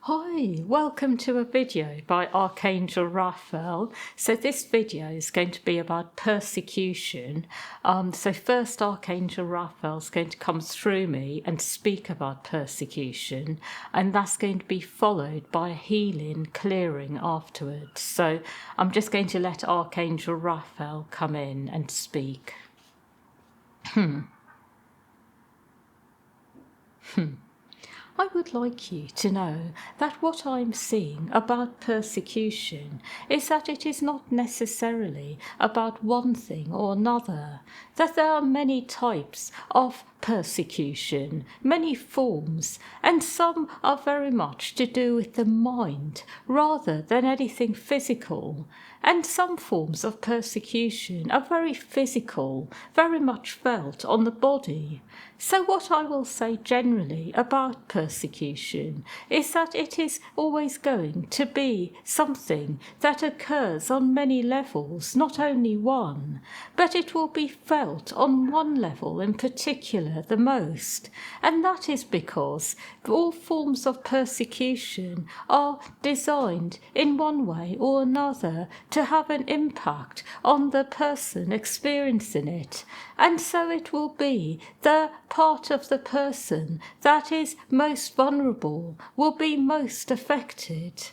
Hi, welcome to a video by Archangel Raphael. So this video is going to be about persecution. So first Archangel Raphael is going to come through me and speak about persecution, and that's going to be followed by a healing, clearing afterwards. So I'm just going to let Archangel Raphael come in and speak. I would like you to know that what I'm seeing about persecution is that it is not necessarily about one thing or another, that there are many types of persecution, many forms, and some are very much to do with the mind rather than anything physical. And some forms of persecution are very physical, very much felt on the body. So what I will say generally about persecution is that it is always going to be something that occurs on many levels, not only one, but it will be felt on one level in particular the most. And that is because all forms of persecution are designed in one way or another to have an impact on the person experiencing it. And so it will be the part of the person that is most vulnerable, will be most affected.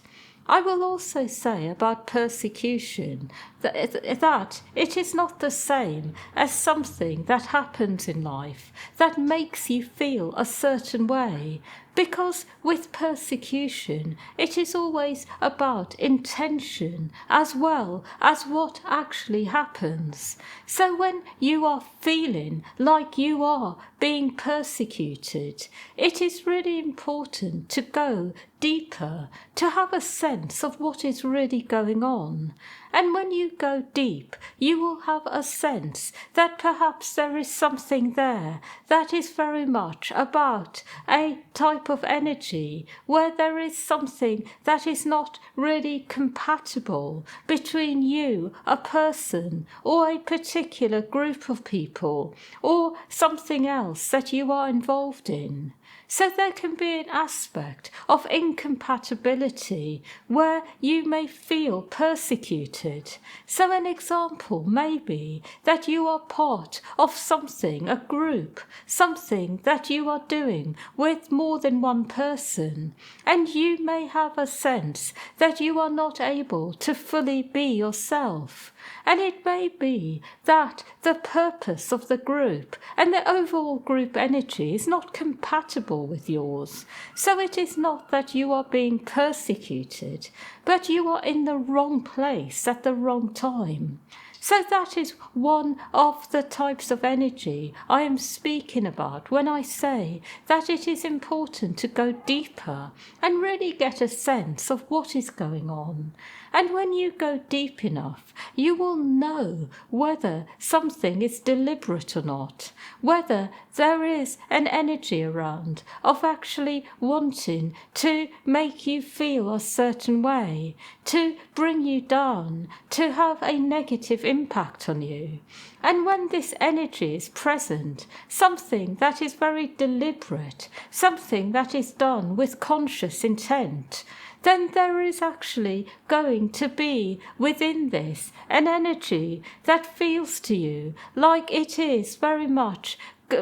I will also say about persecution that it is not the same as something that happens in life that makes you feel a certain way, because with persecution it is always about intention as well as what actually happens. So when you are feeling like you are being persecuted, it is really important to go deeper, to have a sense of what is really going on. And when you go deep, you will have a sense that perhaps there is something there that is very much about a type of energy where there is something that is not really compatible between you, a person, or a particular group of people, or something else that you are involved in. So there can be an aspect of incompatibility where you may feel persecuted. So an example may be that you are part of something, a group, something that you are doing with more than one person, and you may have a sense that you are not able to fully be yourself. And it may be that the purpose of the group and the overall group energy is not compatible with yours. So it is not that you are being persecuted, but you are in the wrong place at the wrong time. So that is one of the types of energy I am speaking about when I say that it is important to go deeper and really get a sense of what is going on. And when you go deep enough, you will know whether something is deliberate or not, whether there is an energy around of actually wanting to make you feel a certain way, to bring you down, to have a negative impact on you. And when this energy is present, something that is very deliberate, something that is done with conscious intent, then there is actually going to be within this an energy that feels to you like it is very much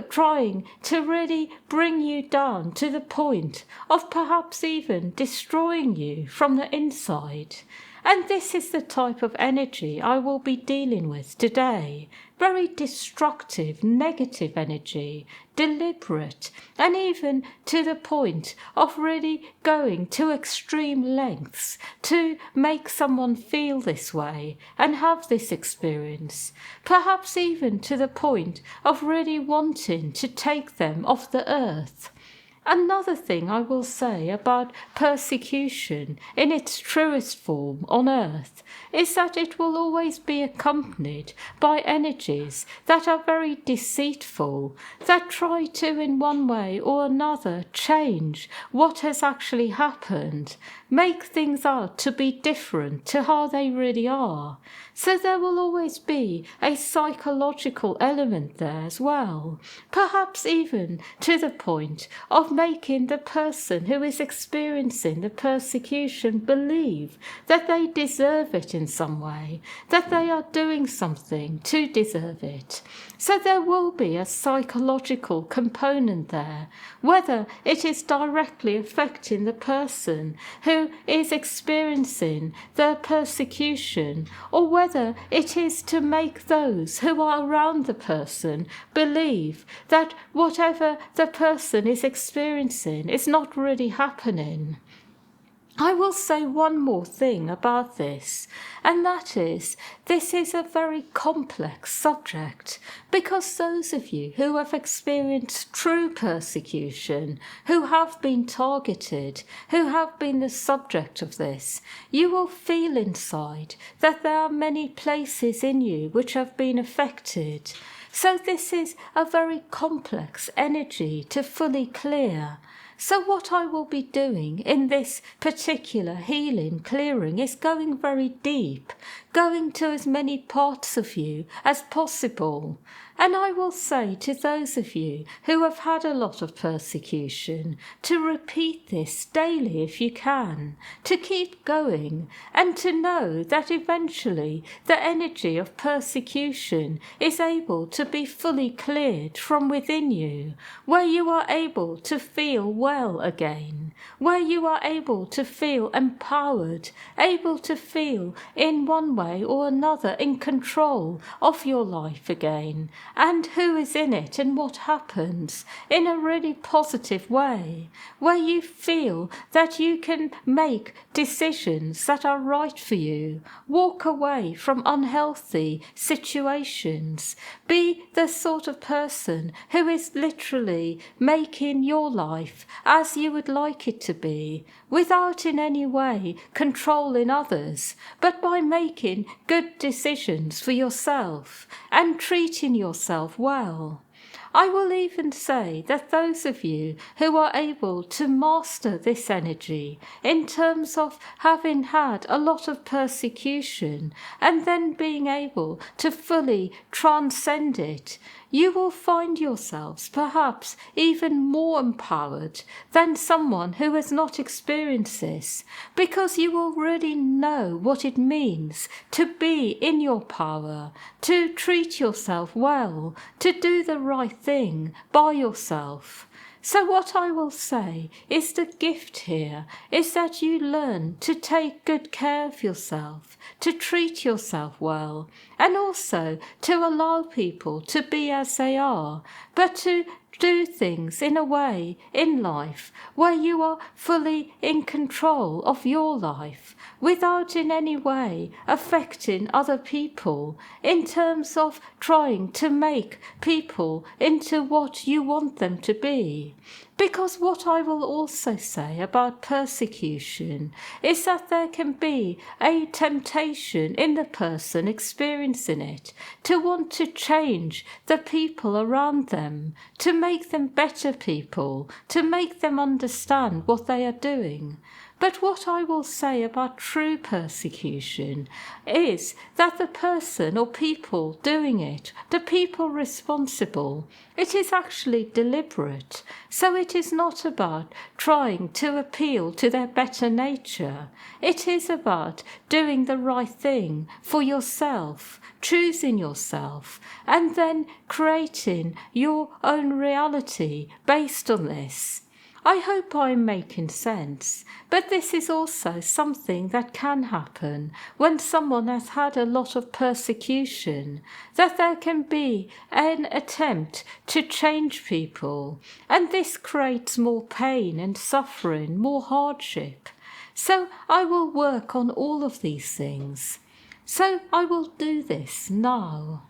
trying to really bring you down to the point of perhaps even destroying you from the inside. And this is the type of energy I will be dealing with today. Very destructive, negative energy, deliberate, and even to the point of really going to extreme lengths to make someone feel this way and have this experience. Perhaps even to the point of really wanting to take them off the earth. Another thing I will say about persecution in its truest form on earth is that it will always be accompanied by energies that are very deceitful, that try to in one way or another change what has actually happened, make things out to be different to how they really are. So there will always be a psychological element there as well, perhaps even to the point of making the person who is experiencing the persecution believe that they deserve it in some way, that they are doing something to deserve it. So there will be a psychological component there, whether it is directly affecting the person who is experiencing the persecution, or whether it is to make those who are around the person believe that whatever the person is experiencing is not really happening. I will say one more thing about this, and that is, this is a very complex subject, because those of you who have experienced true persecution, who have been targeted, who have been the subject of this, you will feel inside that there are many places in you which have been affected. So this is a very complex energy to fully clear. So what I will be doing in this particular healing clearing is going very deep, going to as many parts of you as possible. And I will say to those of you who have had a lot of persecution to repeat this daily if you can, to keep going, and to know that eventually the energy of persecution is able to be fully cleared from within you, where you are able to feel well again, where you are able to feel empowered, able to feel in one way or another in control of your life again, and who is in it and what happens in a really positive way, where you feel that you can make decisions that are right for you, walk away from unhealthy situations, be the sort of person who is literally making your life as you would like it to be, without in any way controlling others, but by making good decisions for yourself and treating yourself well. I will even say that those of you who are able to master this energy in terms of having had a lot of persecution and then being able to fully transcend it, you will find yourselves perhaps even more empowered than someone who has not experienced this, because you will really know what it means to be in your power, to treat yourself well, to do the right thing by yourself. So what I will say is the gift here is that you learn to take good care of yourself, to treat yourself well, and also to allow people to be as they are, but to do things in a way in life where you are fully in control of your life without in any way affecting other people in terms of trying to make people into what you want them to be. Because what I will also say about persecution is that there can be a temptation in the person experiencing it to want to change the people around them, to make them better people, to make them understand what they are doing. But what I will say about true persecution is that the person or people doing it, the people responsible, it is actually deliberate. So it is not about trying to appeal to their better nature. It is about doing the right thing for yourself, choosing yourself, and then creating your own reality based on this. I hope I'm making sense, but this is also something that can happen when someone has had a lot of persecution, that there can be an attempt to change people, and this creates more pain and suffering, more hardship. So I will work on all of these things. So I will do this now.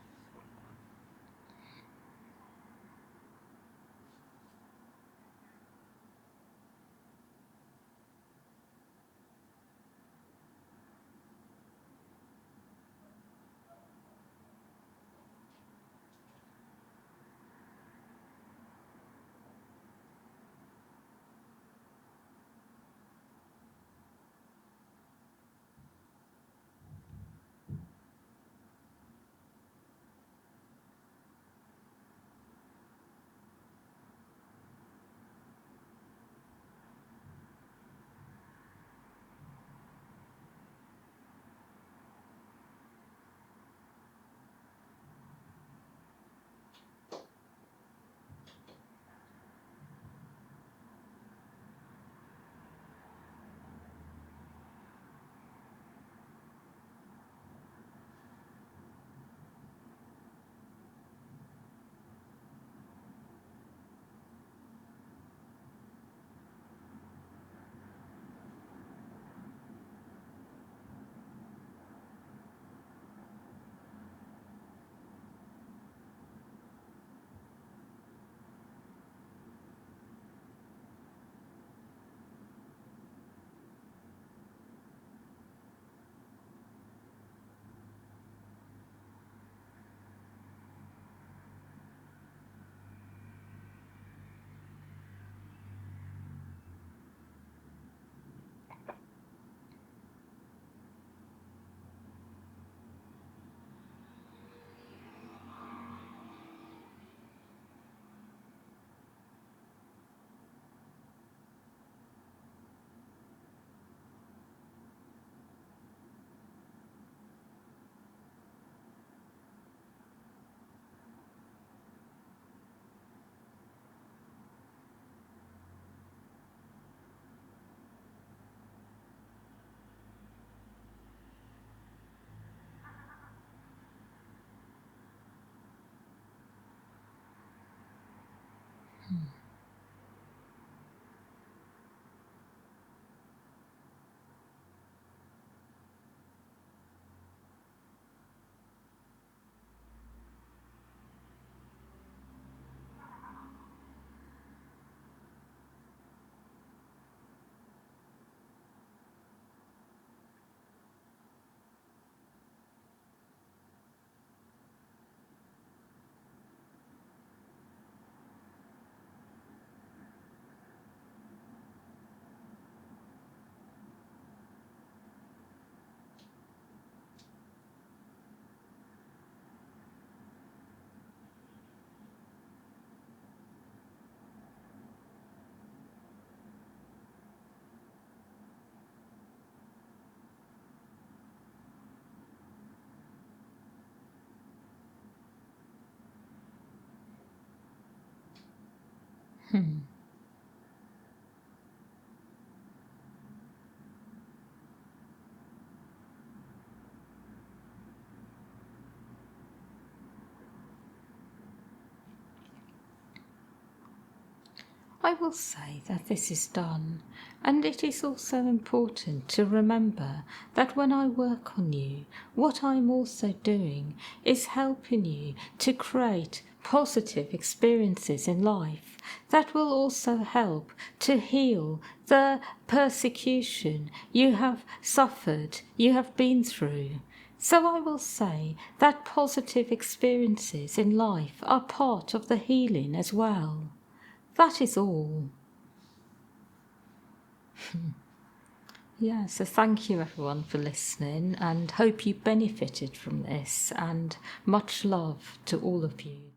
I will say that this is done, and it is also important to remember that when I work on you, what I'm also doing is helping you to create positive experiences in life that will also help to heal the persecution you have suffered, you have been through. So I will say that positive experiences in life are part of the healing as well. That is all. Yeah, so thank you everyone for listening and hope you benefited from this, and much love to all of you.